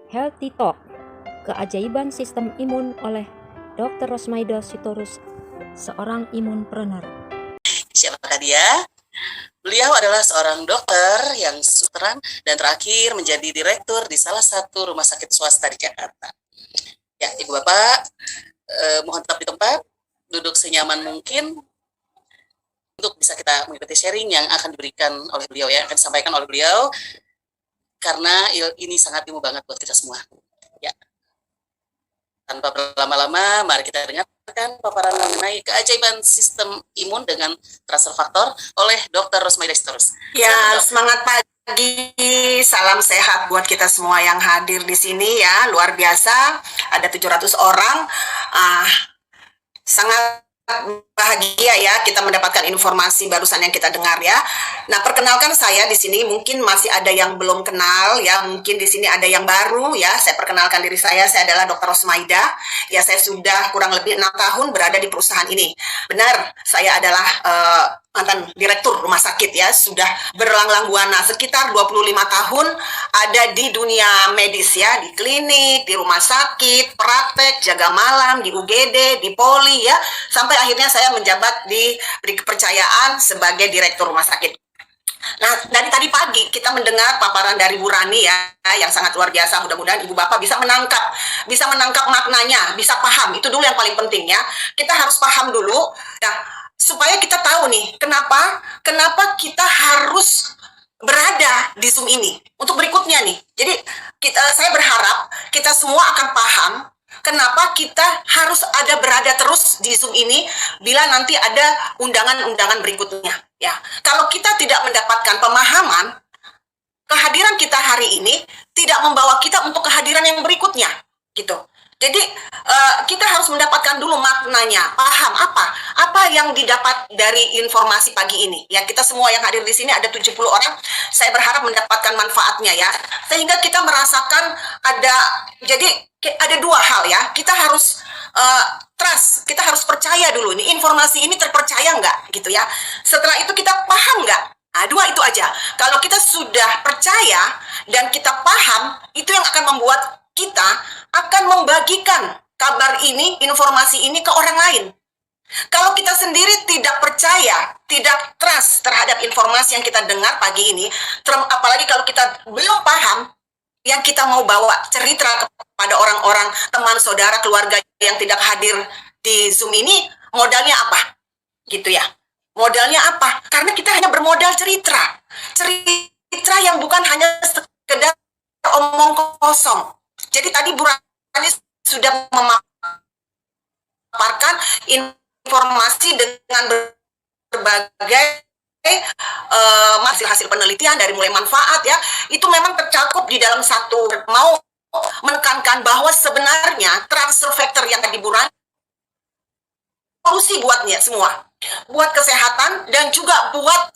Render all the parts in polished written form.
Healthy Talk, keajaiban sistem imun oleh Dr. Rosmaida Sitorus, seorang imunpreneur. Siapakah dia? Beliau adalah seorang dokter yang veteran dan terakhir menjadi direktur di salah satu rumah sakit swasta di Jakarta. Ya, Ibu Bapak, mohon tetap di tempat, duduk senyaman mungkin untuk bisa kita mengikuti sharing yang akan diberikan oleh beliau ya, akan disampaikan oleh beliau, karena ini sangat ilmu banget buat kita semua. Ya, tanpa berlama-lama, mari kita dengarkan paparan mengenai keajaiban sistem imun dengan transfer faktor oleh Dr. Rosmaida Sitorus. Ya, semangat pagi, salam sehat buat kita semua yang hadir di sini ya, luar biasa, ada 700 orang, sangat bahagia ya kita mendapatkan informasi barusan yang kita dengar ya. Nah, perkenalkan saya di sini, mungkin masih ada yang belum kenal ya, mungkin di sini ada yang baru ya. Saya perkenalkan diri saya adalah Dr. Rosmaida. Ya, saya sudah kurang lebih 6 tahun berada di perusahaan ini. Benar, saya adalah mantan direktur rumah sakit ya, sudah berlanglang buana sekitar 25 tahun ada di dunia medis ya, di klinik, di rumah sakit, praktek, jaga malam, di UGD, di Poli ya, sampai akhirnya saya menjabat diberi kepercayaan sebagai direktur rumah sakit. Nah, dari tadi pagi kita mendengar paparan dari Bu Rani ya, yang sangat luar biasa. Mudah-mudahan Ibu Bapak bisa menangkap maknanya, bisa paham. Itu dulu yang paling penting ya. Kita harus paham dulu. Nah, supaya kita tahu nih, kenapa kita harus berada di Zoom ini. Untuk berikutnya nih. Jadi saya berharap kita semua akan paham kenapa kita harus berada terus di Zoom ini bila nanti ada undangan-undangan berikutnya. Ya, kalau kita tidak mendapatkan pemahaman, kehadiran kita hari ini tidak membawa kita untuk kehadiran yang berikutnya, gitu. Jadi kita harus mendapatkan dulu maknanya, paham apa yang didapat dari informasi pagi ini. Ya, kita semua yang hadir di sini ada 70 orang, saya berharap mendapatkan manfaatnya ya. Sehingga kita merasakan ada dua hal ya. Kita harus trust, kita harus percaya dulu nih, informasi ini terpercaya nggak gitu ya. Setelah itu kita paham nggak? Nah, dua itu aja. Kalau kita sudah percaya dan kita paham, itu yang akan membuat kita akan membagikan kabar ini, informasi ini ke orang lain. Kalau kita sendiri tidak percaya, tidak trust terhadap informasi yang kita dengar pagi ini, apalagi kalau kita belum paham, yang kita mau bawa cerita kepada orang-orang, teman, saudara, keluarga yang tidak hadir di Zoom ini, modalnya apa? Gitu ya. Modalnya apa? Karena kita hanya bermodal cerita. Cerita yang bukan hanya sekedar omong kosong. Jadi tadi Bu Rani sudah memaparkan informasi dengan berbagai hasil penelitian dari mulai manfaat ya, itu memang tercakup di dalam satu. Mau menekankan bahwa sebenarnya transfer factor yang tadi Bu Rani solusi buatnya semua, buat kesehatan dan juga buat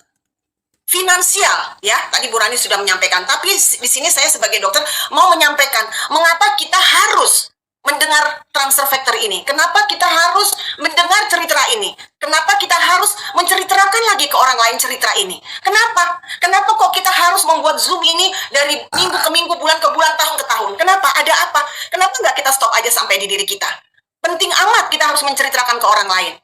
finansial ya. Tadi Bu Rani sudah menyampaikan, tapi di sini saya sebagai dokter mau menyampaikan mengapa kita harus mendengar transfer factor ini. Kenapa kita harus mendengar cerita ini? Kenapa kita harus menceritakan lagi ke orang lain cerita ini? Kenapa? Kenapa kok kita harus membuat Zoom ini dari minggu ke minggu, bulan ke bulan, tahun ke tahun? Kenapa? Ada apa? Kenapa nggak kita stop aja sampai di diri kita? Penting amat kita harus menceritakan ke orang lain.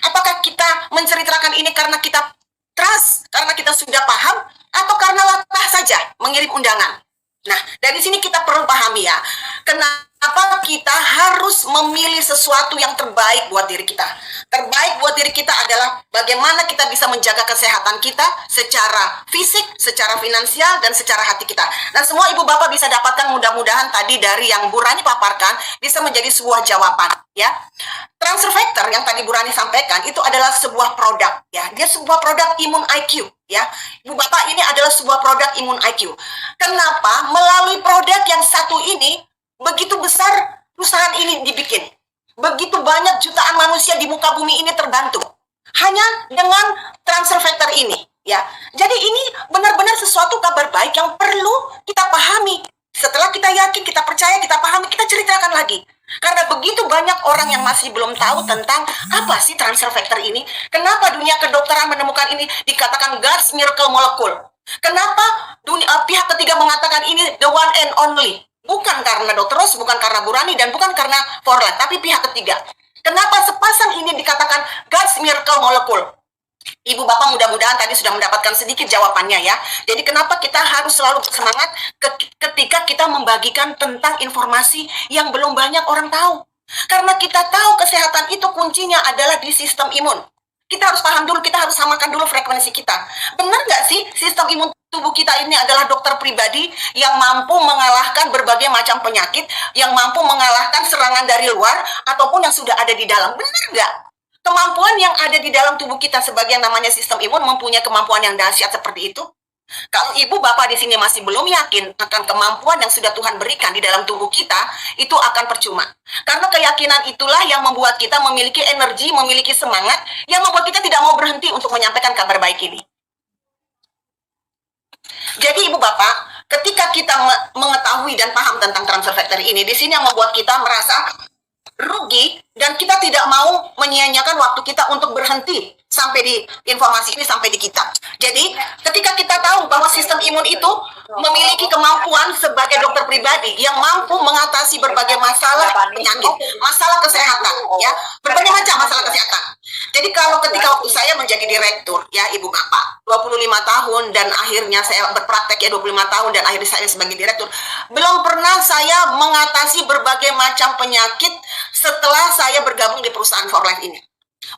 Apakah kita menceritakan ini karena kita trust, karena kita sudah paham, atau karena latah saja mengirim undangan? Nah, dari sini kita perlu pahami ya, kenapa kita harus memilih sesuatu yang terbaik buat diri kita. Terbaik buat diri kita adalah bagaimana kita bisa menjaga kesehatan kita secara fisik, secara finansial, dan secara hati kita. Dan semua ibu bapak bisa dapatkan mudah-mudahan tadi dari yang Bu Rani paparkan, bisa menjadi sebuah jawaban ya. Transfer factor yang tadi Bu Rani sampaikan itu adalah sebuah produk ya. Dia sebuah produk imun IQ ya. Ibu bapak, ini adalah sebuah produk imun IQ. Kenapa? Melalui produk yang satu ini begitu besar perusahaan ini dibikin. Begitu banyak jutaan manusia di muka bumi ini terbantu hanya dengan transfer factor ini ya. Jadi ini benar-benar sesuatu kabar baik yang perlu kita pahami. Setelah kita yakin, kita percaya, kita pahami, kita ceritakan lagi. Karena begitu banyak orang yang masih belum tahu tentang apa sih transfer factor ini. Kenapa dunia kedokteran menemukan ini dikatakan God's miracle molecule? Kenapa pihak ketiga mengatakan ini the one and only? Bukan karena Dr. Ros, bukan karena Bu Rani, dan bukan karena Forlat, tapi pihak ketiga. Kenapa sepasang ini dikatakan God's miracle molecule? Ibu Bapak mudah-mudahan tadi sudah mendapatkan sedikit jawabannya ya. Jadi kenapa kita harus selalu bersemangat ketika kita membagikan tentang informasi yang belum banyak orang tahu. Karena kita tahu kesehatan itu kuncinya adalah di sistem imun. Kita harus paham dulu, kita harus samakan dulu frekuensi kita. Benar nggak sih sistem imun tubuh kita ini adalah dokter pribadi yang mampu mengalahkan berbagai macam penyakit, yang mampu mengalahkan serangan dari luar ataupun yang sudah ada di dalam? Benar nggak? Kemampuan yang ada di dalam tubuh kita sebagai yang namanya sistem imun mempunyai kemampuan yang dahsyat seperti itu. Kalau ibu bapak di sini masih belum yakin akan kemampuan yang sudah Tuhan berikan di dalam tubuh kita, itu akan percuma. Karena keyakinan itulah yang membuat kita memiliki energi, memiliki semangat, yang membuat kita tidak mau berhenti untuk menyampaikan kabar baik ini. Jadi ibu bapak, ketika kita mengetahui dan paham tentang transfer factor ini, di sini yang membuat kita merasa rugi dan kita tidak mau menyia-nyiakan waktu kita untuk berhenti sampai di informasi ini sampai di kita. Jadi ketika kita tahu bahwa sistem imun itu memiliki kemampuan sebagai dokter pribadi yang mampu mengatasi berbagai masalah penyakit, masalah kesehatan, ya, berbagai macam masalah kesehatan. Jadi kalau ketika waktu saya menjadi direktur, ya ibu bapak, 25 tahun dan akhirnya saya berpraktek ya 25 tahun dan akhirnya saya sebagai direktur, belum pernah saya mengatasi berbagai macam penyakit setelah saya bergabung di perusahaan For Life ini.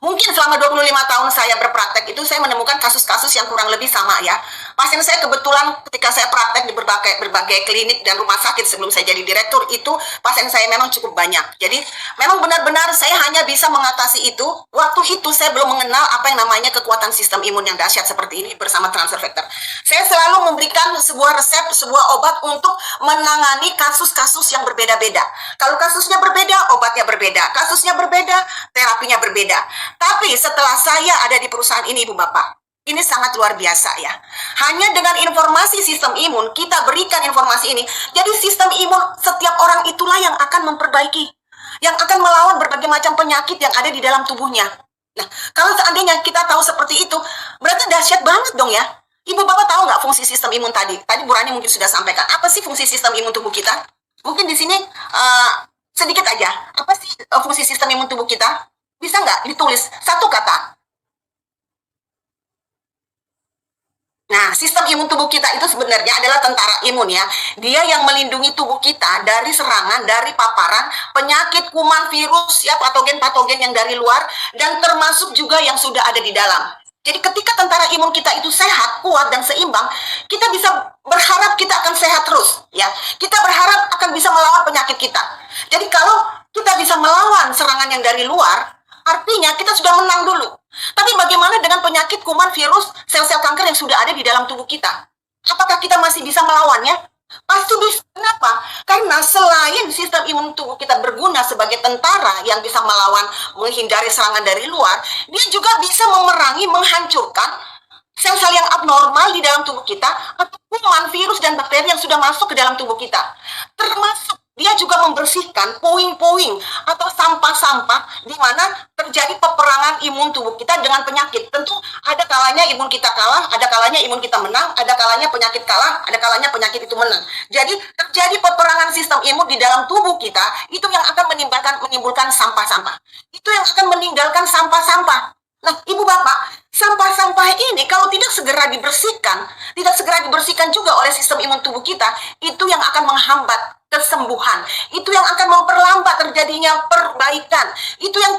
Mungkin selama 25 tahun saya berpraktek itu saya menemukan kasus-kasus yang kurang lebih sama ya. Pasien saya kebetulan ketika saya praktek di berbagai klinik dan rumah sakit sebelum saya jadi direktur, itu pasien saya memang cukup banyak. Jadi memang benar-benar saya hanya bisa mengatasi itu. Waktu itu saya belum mengenal apa yang namanya kekuatan sistem imun yang dahsyat seperti ini bersama transfer factor. Saya selalu memberikan sebuah resep, sebuah obat untuk menangani kasus-kasus yang berbeda-beda. Kalau kasusnya berbeda, obatnya berbeda. Kasusnya berbeda, terapinya berbeda. Tapi setelah saya ada di perusahaan ini, Ibu Bapak, ini sangat luar biasa ya. Hanya dengan informasi sistem imun, kita berikan informasi ini. Jadi sistem imun setiap orang itulah yang akan memperbaiki. Yang akan melawan berbagai macam penyakit yang ada di dalam tubuhnya. Nah, kalau seandainya kita tahu seperti itu, berarti dahsyat banget dong ya. Ibu Bapak tahu nggak fungsi sistem imun tadi? Tadi Bu Rani mungkin sudah sampaikan. Apa sih fungsi sistem imun tubuh kita? Mungkin di sini sedikit aja. Apa sih fungsi sistem imun tubuh kita? Bisa nggak ditulis satu kata? Nah, sistem imun tubuh kita itu sebenarnya adalah tentara imun ya. Dia yang melindungi tubuh kita dari serangan, dari paparan, penyakit, kuman, virus, ya, patogen-patogen yang dari luar, dan termasuk juga yang sudah ada di dalam. Jadi ketika tentara imun kita itu sehat, kuat, dan seimbang, kita bisa berharap kita akan sehat terus. Ya, kita berharap akan bisa melawan penyakit kita. Jadi kalau kita bisa melawan serangan yang dari luar, artinya kita sudah menang dulu. Tapi bagaimana dengan penyakit, kuman, virus, sel-sel kanker yang sudah ada di dalam tubuh kita? Apakah kita masih bisa melawannya? Pasti bisa. Kenapa? Karena selain sistem imun tubuh kita berguna sebagai tentara yang bisa melawan, menghindari serangan dari luar, dia juga bisa memerangi, menghancurkan sel-sel yang abnormal di dalam tubuh kita, atau kuman, virus, dan bakteri yang sudah masuk ke dalam tubuh kita. Termasuk dia juga membersihkan puing-puing atau sampah-sampah di mana terjadi peperangan imun tubuh kita dengan penyakit. Tentu ada kalanya imun kita kalah, ada kalanya imun kita menang, ada kalanya penyakit kalah, ada kalanya penyakit itu menang. Jadi terjadi peperangan sistem imun di dalam tubuh kita, itu yang akan menimbulkan sampah-sampah. Itu yang akan meninggalkan sampah-sampah. Nah, Ibu Bapak, sampah-sampah ini kalau tidak segera dibersihkan juga oleh sistem imun tubuh kita, itu yang akan menghambat kesembuhan, itu yang akan memperlambat terjadinya perbaikan, itu yang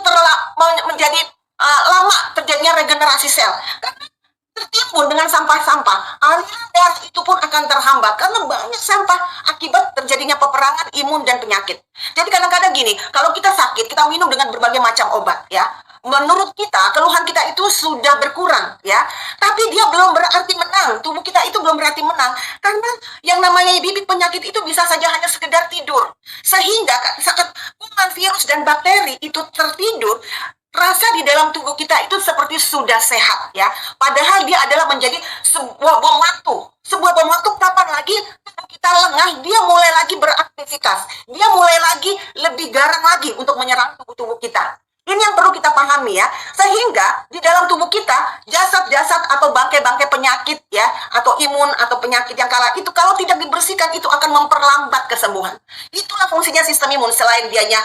menjadi lama terjadinya regenerasi sel. Karena tertimbun dengan sampah-sampah, aliran darah itu pun akan terhambat karena banyak sampah akibat terjadinya peperangan imun dan penyakit. Jadi kadang-kadang gini, kalau kita sakit, kita minum dengan berbagai macam obat, ya. Menurut kita, keluhan kita itu sudah berkurang, ya. Tapi dia belum berarti menang. Tubuh kita itu belum berarti menang. Karena yang namanya bibit penyakit itu bisa saja hanya sekedar tidur. Sehingga saat kuman, virus, dan bakteri itu tertidur, rasa di dalam tubuh kita itu seperti sudah sehat, ya. Padahal dia adalah menjadi sebuah bom waktu. Sebuah bom waktu kapan lagi tubuh kita lengah, dia mulai lagi beraktivitas. Dia mulai lagi lebih garang lagi untuk menyerang tubuh-tubuh kita. Ini yang perlu kita pahami ya. Sehingga di dalam tubuh kita, jasad-jasad atau bangkai-bangkai penyakit ya, atau imun atau penyakit yang kalah itu kalau tidak dibersihkan itu akan memperlambat kesembuhan. Itulah fungsinya sistem imun. Selain dianya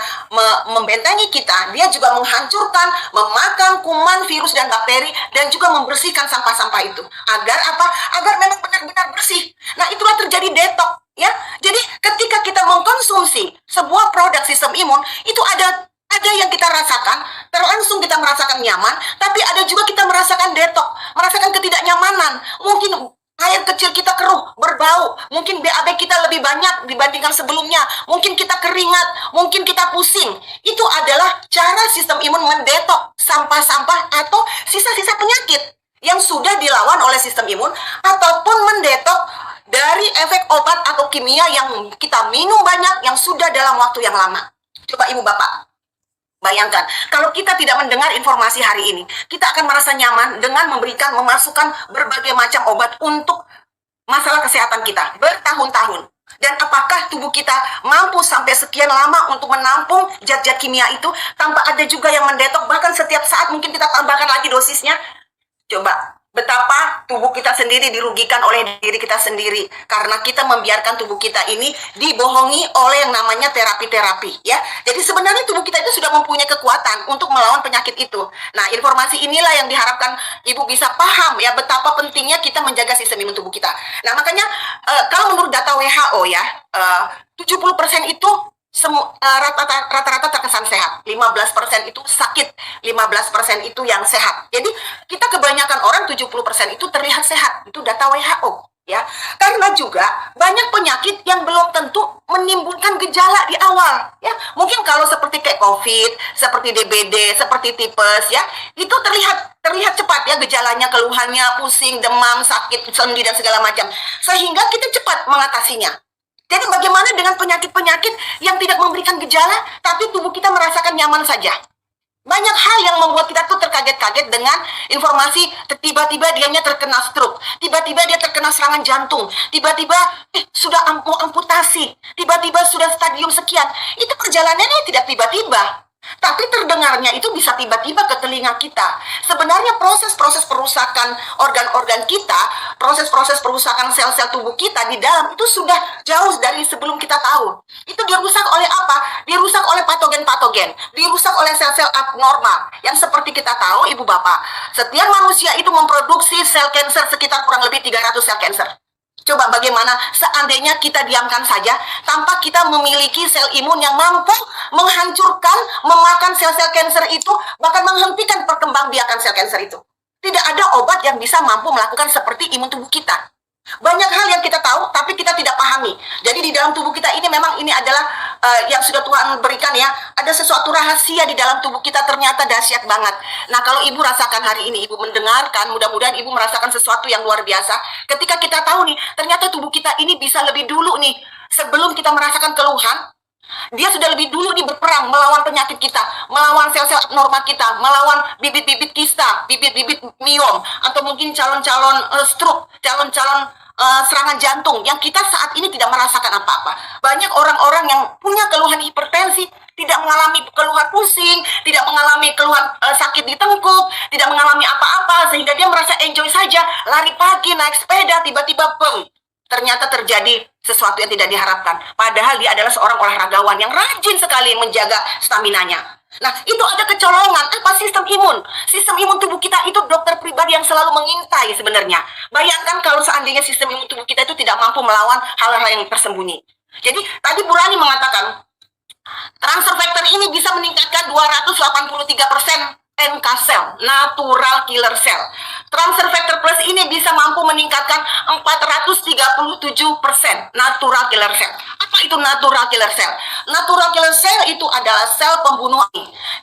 membentengi kita, dia juga menghancurkan, memakan kuman, virus dan bakteri dan juga membersihkan sampah-sampah itu. Agar apa? Agar memang benar-benar bersih. Nah, itulah terjadi detox ya. Jadi ketika kita mengkonsumsi sebuah produk sistem imun, itu ada yang kita rasakan, langsung kita merasakan nyaman, tapi ada juga kita merasakan detox, merasakan ketidaknyamanan. Mungkin air kecil kita keruh, berbau, mungkin BAB kita lebih banyak dibandingkan sebelumnya, mungkin kita keringat, mungkin kita pusing. Itu adalah cara sistem imun mendetox sampah-sampah atau sisa-sisa penyakit yang sudah dilawan oleh sistem imun, ataupun mendetox dari efek obat atau kimia yang kita minum banyak yang sudah dalam waktu yang lama. Coba Ibu Bapak bayangkan, kalau kita tidak mendengar informasi hari ini, kita akan merasa nyaman dengan memasukkan berbagai macam obat untuk masalah kesehatan kita bertahun-tahun. Dan apakah tubuh kita mampu sampai sekian lama untuk menampung zat-zat kimia itu tanpa ada juga yang mendetok, bahkan setiap saat mungkin kita tambahkan lagi dosisnya? Coba, betapa tubuh kita sendiri dirugikan oleh diri kita sendiri karena kita membiarkan tubuh kita ini dibohongi oleh yang namanya terapi-terapi ya. Jadi sebenarnya tubuh kita itu sudah mempunyai kekuatan untuk melawan penyakit itu. Nah, informasi inilah yang diharapkan Ibu bisa paham ya betapa pentingnya kita menjaga sistem imun tubuh kita. Nah, makanya kalau menurut data WHO ya, 70% itu rata-rata terkesan sehat, 15% itu sakit, 15% itu yang sehat. Jadi kita kebanyakan orang 70% itu terlihat sehat, itu data WHO ya. Karena juga banyak penyakit yang belum tentu menimbulkan gejala di awal ya. Mungkin kalau seperti kayak COVID, seperti DBD, seperti tipes ya, itu terlihat cepat ya gejalanya, keluhannya, pusing, demam, sakit, sendi dan segala macam. Sehingga kita cepat mengatasinya. Jadi bagaimana dengan penyakit-penyakit yang tidak memberikan gejala, tapi tubuh kita merasakan nyaman saja? Banyak hal yang membuat kita tuh terkaget-kaget dengan informasi tiba-tiba dianya terkena stroke, tiba-tiba dia terkena serangan jantung, tiba-tiba sudah mau amputasi, tiba-tiba sudah stadium sekian. Itu perjalanannya tidak tiba-tiba, tapi terdengarnya itu bisa tiba-tiba ke telinga kita. Sebenarnya proses-proses perusakan organ-organ kita, proses-proses perusakan sel-sel tubuh kita di dalam itu sudah jauh dari sebelum kita tahu. Itu dirusak oleh apa? Dirusak oleh patogen-patogen, dirusak oleh sel-sel abnormal. Yang seperti kita tahu, Ibu Bapak, setiap manusia itu memproduksi sel kanker sekitar kurang lebih 300 sel kanker. Coba bagaimana seandainya kita diamkan saja tanpa kita memiliki sel imun yang mampu menghancurkan, memakan sel-sel kanker itu, bahkan menghentikan perkembangbiakan sel kanker itu. Tidak ada obat yang bisa mampu melakukan seperti imun tubuh kita. Banyak hal yang kita tahu, tapi kita tidak pahami. Jadi di dalam tubuh kita ini memang ini adalah yang sudah Tuhan berikan ya. Ada sesuatu rahasia di dalam tubuh kita ternyata dahsyat banget. Nah, kalau Ibu rasakan hari ini, Ibu mendengarkan, mudah-mudahan Ibu merasakan sesuatu yang luar biasa. Ketika kita tahu nih, ternyata tubuh kita ini bisa lebih dulu nih, sebelum kita merasakan keluhan, dia sudah lebih dulu nih berperang melawan penyakit kita, melawan sel-sel abnormal kita, melawan bibit-bibit kista, bibit-bibit miom, atau mungkin calon-calon stroke, calon-calon serangan jantung yang kita saat ini tidak merasakan apa-apa. Banyak orang-orang yang punya keluhan hipertensi, tidak mengalami keluhan pusing, tidak mengalami keluhan sakit di tengkuk, tidak mengalami apa-apa, sehingga dia merasa enjoy saja, lari pagi, naik sepeda, tiba-tiba ternyata terjadi sesuatu yang tidak diharapkan. Padahal dia adalah seorang olahragawan yang rajin sekali menjaga staminanya. Nah, itu ada kecolongan. Apa sistem imun? Sistem imun tubuh kita itu dokter pribadi yang selalu mengintai sebenarnya. Bayangkan kalau seandainya sistem imun tubuh kita itu tidak mampu melawan hal-hal yang tersembunyi. Jadi, tadi Bu Rani mengatakan, transfer factor ini bisa meningkatkan 283% NK cell, natural killer cell. Transfer factor plus ini bisa mampu meningkatkan 437% natural killer cell. Apa itu natural killer cell? Natural killer cell itu adalah sel pembunuh.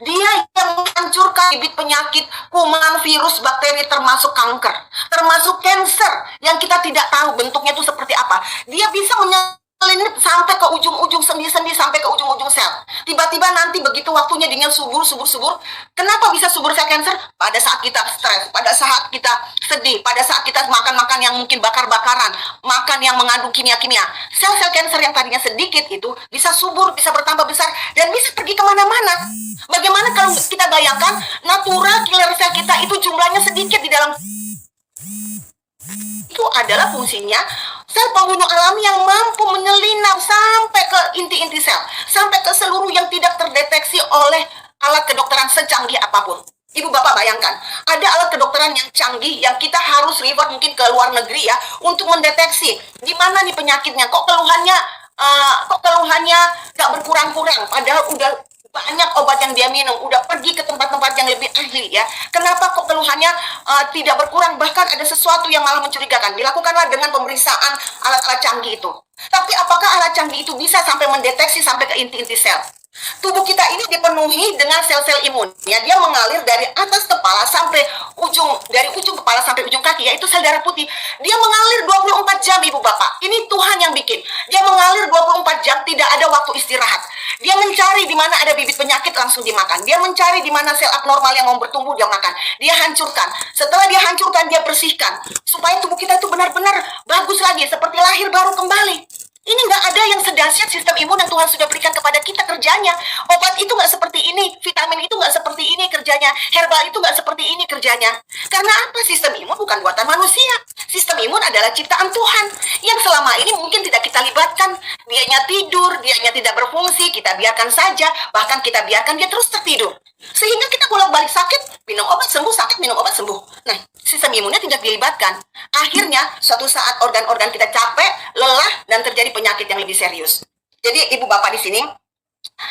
Dia yang menghancurkan bibit penyakit, kuman, virus, bakteri, termasuk kanker, termasuk kanker yang kita tidak tahu bentuknya itu seperti apa. Dia bisa sampai ke ujung-ujung sendi-sendi, sampai ke ujung-ujung sel. Tiba-tiba nanti begitu waktunya dia subur. Kenapa bisa subur sel cancer? Pada saat kita stres, pada saat kita sedih, pada saat kita makan-makan yang mungkin bakar-bakaran, makan yang mengandung kimia-kimia. Sel-sel cancer yang tadinya sedikit itu bisa subur, bisa bertambah besar, dan bisa pergi kemana-mana. Bagaimana kalau kita bayangkan natural killer sel kita itu jumlahnya sedikit di dalam itu adalah fungsinya sel pembunuh alami yang mampu menyelinap sampai ke inti-inti sel, sampai ke seluruh yang tidak terdeteksi oleh alat kedokteran secanggih apapun. Ibu bapak bayangkan, ada alat kedokteran yang canggih yang kita harus revert mungkin ke luar negeri ya untuk mendeteksi di mana nih penyakitnya. Kok keluhannya gak berkurang-kurang, padahal udah banyak obat yang dia minum, udah pergi ke tempat-tempat yang lebih ahli ya. Kenapa kok keluhannya tidak berkurang, bahkan ada sesuatu yang malah mencurigakan. Dilakukanlah dengan pemeriksaan alat-alat canggih itu. Tapi apakah alat canggih itu bisa sampai mendeteksi sampai ke inti-inti sel? Tubuh kita ini dipenuhi dengan sel-sel imun. Ya, dia mengalir dari atas kepala sampai dari ujung kepala sampai ujung kaki, yaitu sel darah putih. Dia mengalir 24 jam, Ibu Bapak. Ini Tuhan yang bikin. Dia mengalir 24 jam, tidak ada waktu istirahat. Dia mencari di mana ada bibit penyakit, langsung dimakan. Dia mencari di mana sel abnormal yang mau bertumbuh, dia makan. Dia hancurkan. Setelah dia hancurkan, dia bersihkan. Supaya tubuh kita itu benar-benar bagus lagi, seperti lahir baru kembali. Ini nggak ada yang sedahsyat sistem imun yang Tuhan sudah berikan kepada kita kerjanya. Obat itu nggak seperti ini, vitamin itu nggak seperti ini kerjanya, herbal itu nggak seperti ini kerjanya. Karena apa? Sistem imun bukan buatan manusia. Sistem imun adalah ciptaan Tuhan yang selama ini mungkin tidak kita libatkan. Dianya tidur, dianya tidak berfungsi, kita biarkan saja, bahkan kita biarkan dia terus tertidur. Sehingga kita bolak-balik sakit, minum obat sembuh, sakit, minum obat sembuh. Nah, sistem imunnya tidak dilibatkan. Akhirnya, suatu saat organ-organ kita capek, lelah, dan terjadi penyakit yang lebih serius. Jadi, Ibu Bapak di sini,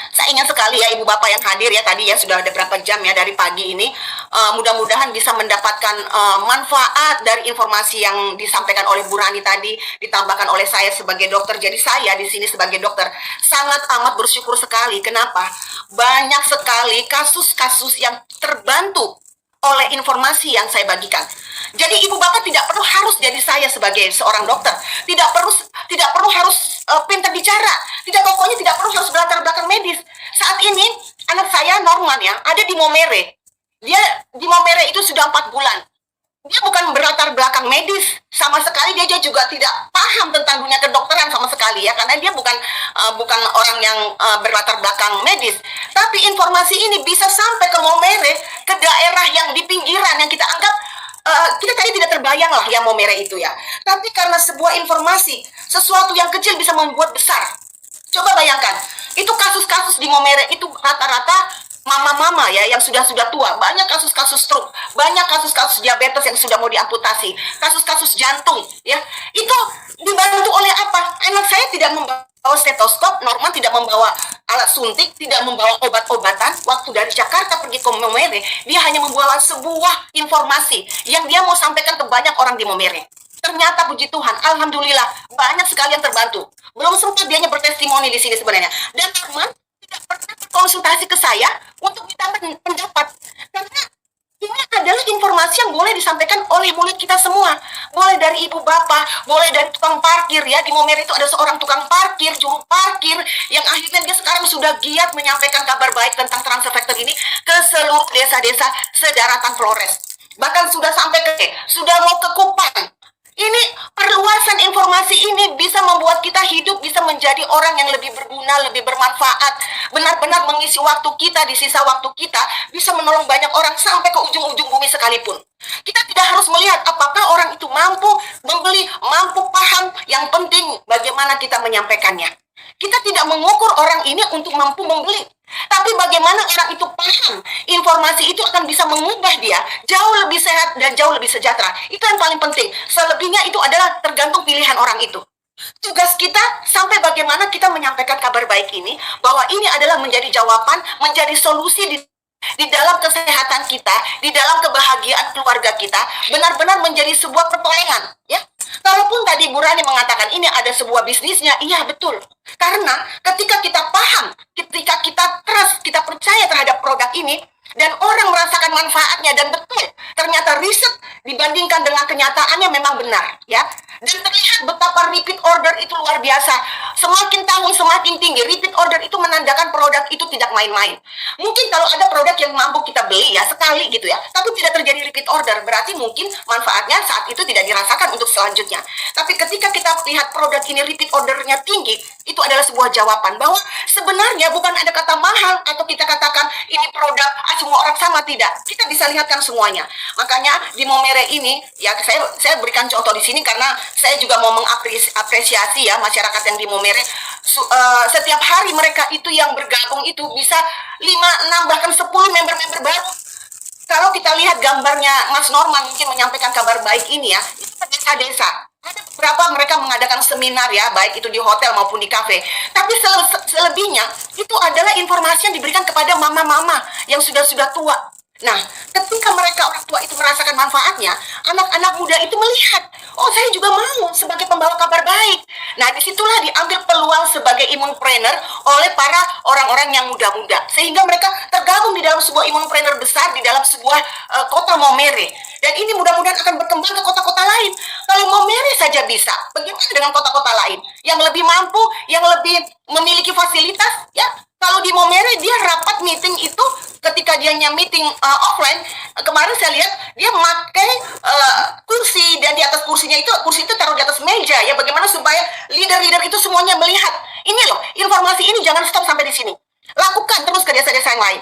saya ingat sekali ya Ibu Bapak yang hadir ya tadi ya, sudah ada berapa jam ya dari pagi ini. Mudah-mudahan bisa mendapatkan manfaat dari informasi yang disampaikan oleh Bu Rani tadi, ditambahkan oleh saya sebagai dokter. Jadi saya di sini sebagai dokter sangat amat bersyukur sekali. Kenapa? Banyak sekali kasus-kasus yang terbantu oleh informasi yang saya bagikan. Jadi Ibu Bapak tidak perlu harus jadi saya sebagai seorang dokter. Tidak perlu harus pintar bicara. Pokoknya tidak perlu harus berlatar belakang medis. Saat ini anak saya Norman ya, ada di Momere. Dia di Momere itu sudah 4 bulan. Dia bukan berlatar belakang medis sama sekali, dia juga tidak paham tentang dunia kedokteran sama sekali ya, karena dia bukan orang yang berlatar belakang medis. Tapi informasi ini bisa sampai ke Momere, ke daerah yang di pinggiran yang kita anggap kita tadi tidak terbayang lah ya Momere itu ya. Tapi karena sebuah informasi, sesuatu yang kecil bisa membuat besar. Coba bayangkan, itu kasus-kasus di Momere itu rata-rata mama-mama ya yang sudah tua, banyak kasus-kasus stroke, banyak kasus-kasus diabetes yang sudah mau diamputasi, kasus-kasus jantung ya. Itu dibantu oleh apa? Anak saya tidak membawa stetoskop, Norman tidak membawa alat suntik, tidak membawa obat-obatan. Waktu dari Jakarta pergi ke Momere, dia hanya membawa sebuah informasi yang dia mau sampaikan ke banyak orang di Momere. Ternyata puji Tuhan, alhamdulillah banyak sekali yang terbantu. Belum sempat dianya bertestimoni di sini sebenarnya. Dan Norman tidak pernah berkonsultasi ke saya untuk minta pendapat, karena ini adalah informasi yang boleh disampaikan oleh mulut kita semua. Boleh dari ibu bapak, boleh dari tukang parkir ya. Di Momere itu ada seorang tukang parkir, juru parkir, yang akhirnya dia sekarang sudah giat menyampaikan kabar baik tentang Transfactor ini ke seluruh desa-desa sedaratan Flores. Bahkan sudah sudah mau ke Kupang. Ini perluasan informasi ini bisa membuat kita hidup, bisa menjadi orang yang lebih berguna, lebih bermanfaat. Benar-benar mengisi waktu kita, di sisa waktu kita, bisa menolong banyak orang sampai ke ujung-ujung bumi sekalipun. Kita tidak harus melihat apakah orang itu mampu membeli, mampu paham. Yang penting bagaimana kita menyampaikannya. Kita tidak mengukur orang ini untuk mampu membeli. Tapi bagaimana orang itu paham, informasi itu akan bisa mengubah dia jauh lebih sehat dan jauh lebih sejahtera. Itu yang paling penting. Selebihnya itu adalah tergantung pilihan orang itu. Tugas kita sampai bagaimana kita menyampaikan kabar baik ini, bahwa ini adalah menjadi jawaban, menjadi solusi di dalam kesehatan kita, di dalam kebahagiaan keluarga kita, benar-benar menjadi sebuah pertolongan, ya. Kalaupun tadi Bu Rani mengatakan ini ada sebuah bisnisnya, iya betul. Karena ketika kita paham, ketika kita trust, kita percaya terhadap produk ini, dan orang merasakan manfaatnya, dan betul, ternyata riset dibandingkan dengan kenyataannya memang benar, ya. Dan terlihat betapa repeat order itu luar biasa. Semakin tahun semakin tinggi. Repeat order itu menandakan produk itu tidak main-main. Mungkin kalau ada produk yang mampu kita beli ya sekali gitu ya, tapi tidak terjadi repeat order, berarti mungkin manfaatnya saat itu tidak dirasakan untuk selanjutnya. Tapi ketika kita lihat produk ini repeat ordernya tinggi, itu adalah sebuah jawaban bahwa sebenarnya bukan ada kata mahal atau kita katakan ini produk semua orang sama, tidak. Kita bisa lihatkan semuanya. Makanya di Momere ini ya saya berikan contoh di sini karena saya juga mau mengapresiasi ya masyarakat yang di Momere. Setiap hari mereka itu yang bergabung itu bisa 5, 6 bahkan 10 member-member baru. Kalau kita lihat gambarnya Mas Norman mungkin menyampaikan kabar baik ini ya, itu desa-desa. Ada beberapa mereka mengadakan seminar ya, baik itu di hotel maupun di kafe. Tapi selebihnya itu adalah informasi yang diberikan kepada mama-mama yang sudah tua. Nah, ketika mereka orang tua itu merasakan manfaatnya, anak-anak muda itu melihat, oh saya juga mau sebagai pembawa kabar baik. Nah, disitulah diambil peluang sebagai imunpreneur oleh para orang-orang yang muda-muda. Sehingga mereka tergabung di dalam sebuah imunpreneur besar di dalam sebuah kota Momere. Dan ini mudah-mudahan akan berkembang ke kota-kota lain. Kalau Momere saja bisa, bagaimana dengan kota-kota lain? Yang lebih mampu, yang lebih memiliki fasilitas, ya. Kalau di Momere dia rapat meeting itu ketika dia meeting offline, kemarin saya lihat dia memakai kursi dan di atas kursi itu taruh di atas meja ya, bagaimana supaya leader-leader itu semuanya melihat. Ini loh, informasi ini jangan stop sampai di sini. Lakukan terus ke desa-desa yang lain.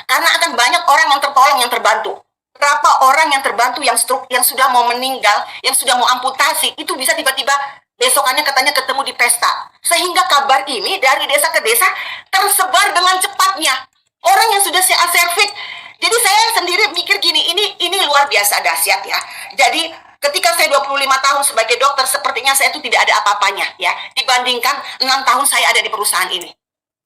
Karena akan banyak orang yang tertolong, yang terbantu. Berapa orang yang terbantu yang stroke, yang sudah mau meninggal, yang sudah mau amputasi, itu bisa tiba-tiba besokannya katanya ketemu di pesta. Sehingga kabar ini dari desa ke desa tersebar dengan cepatnya. Orang yang sudah CA-certified. Jadi saya sendiri mikir gini, ini luar biasa dahsyat ya. Jadi ketika saya 25 tahun sebagai dokter, sepertinya saya itu tidak ada apa-apanya ya. Dibandingkan 6 tahun saya ada di perusahaan ini.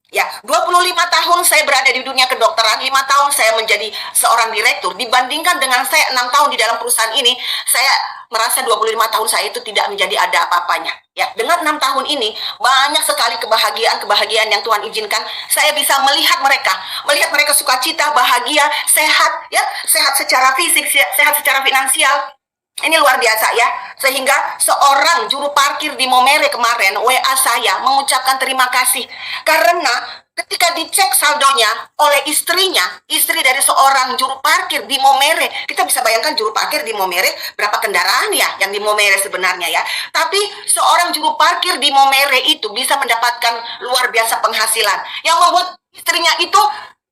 Ya, 25 tahun saya berada di dunia kedokteran, 5 tahun saya menjadi seorang direktur. Dibandingkan dengan saya 6 tahun di dalam perusahaan ini, saya merasa 25 tahun saya itu tidak menjadi ada apa-apanya. Ya, dengan 6 tahun ini, banyak sekali kebahagiaan yang Tuhan izinkan. Saya bisa melihat mereka sukacita, bahagia, sehat, ya, sehat secara fisik, sehat secara finansial. Ini luar biasa ya, sehingga seorang juru parkir di Momere kemarin WA saya mengucapkan terima kasih karena ketika dicek saldonya oleh istrinya, istri dari seorang juru parkir di Momere, kita bisa bayangkan juru parkir di Momere berapa kendaraan ya yang di Momere sebenarnya ya, tapi seorang juru parkir di Momere itu bisa mendapatkan luar biasa penghasilan yang membuat istrinya itu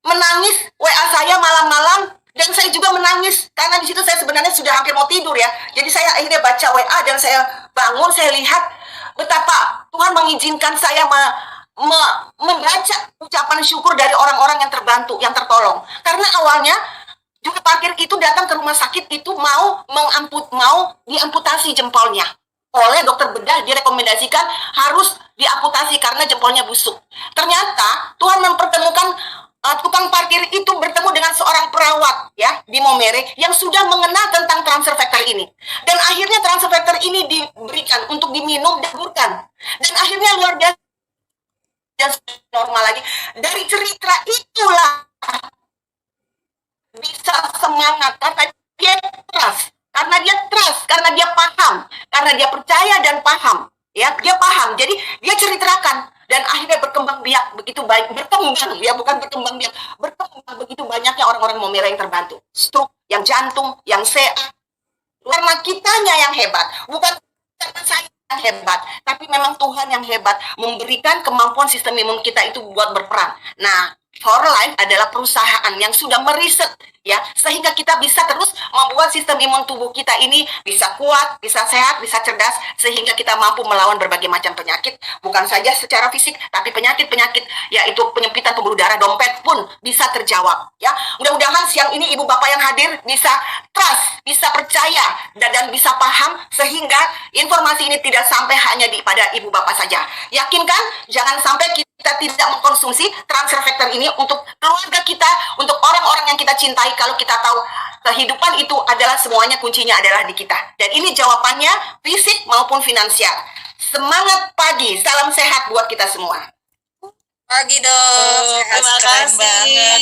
menangis WA saya malam-malam. Dan saya juga menangis karena di situ saya sebenarnya sudah hampir mau tidur ya. Jadi saya akhirnya baca WA dan saya bangun, saya lihat betapa Tuhan mengizinkan saya membaca ucapan syukur dari orang-orang yang terbantu, yang tertolong. Karena awalnya juru parkir itu datang ke rumah sakit itu mau diamputasi jempolnya. Oleh dokter bedah direkomendasikan harus diamputasi karena jempolnya busuk. Ternyata Tuhan mempertemukan tukang parkir itu bertemu dengan seorang perawat ya di Momere yang sudah mengenal tentang transfer factor ini. Dan akhirnya transfer factor ini diberikan untuk diminum dan diburkan. Dan akhirnya luar biasa dan normal lagi. Dari cerita itulah bisa semangat karena dia trust, karena dia paham, karena dia percaya dan paham. Ya, dia paham. Jadi dia ceritakan dan akhirnya berkembang biak begitu baik, berkembang begitu banyaknya orang-orang Momere yang terbantu. Stroke, yang jantung, yang CA. Karena kitanya yang hebat, bukan karena saya yang hebat, tapi memang Tuhan yang hebat memberikan kemampuan sistem imun kita itu buat berperan. Nah, For Life adalah perusahaan yang sudah meriset ya, sehingga kita bisa terus membuat sistem imun tubuh kita ini bisa kuat, bisa sehat, bisa cerdas, sehingga kita mampu melawan berbagai macam penyakit, bukan saja secara fisik, tapi penyakit-penyakit, yaitu penyempitan pembuluh darah, dompet pun bisa terjawab ya. Mudah-mudahan siang ini ibu bapak yang hadir bisa trust, bisa percaya, dan bisa paham, sehingga informasi ini tidak sampai hanya pada ibu bapak saja. Yakinkan, jangan sampai kita tidak mengkonsumsi transfer factor ini untuk keluarga kita, untuk orang-orang yang kita cintai. Kalau kita tahu kehidupan itu adalah semuanya kuncinya adalah di kita. Dan ini jawabannya fisik maupun finansial. Semangat pagi, salam sehat buat kita semua. Pagi dok, Terima kasih.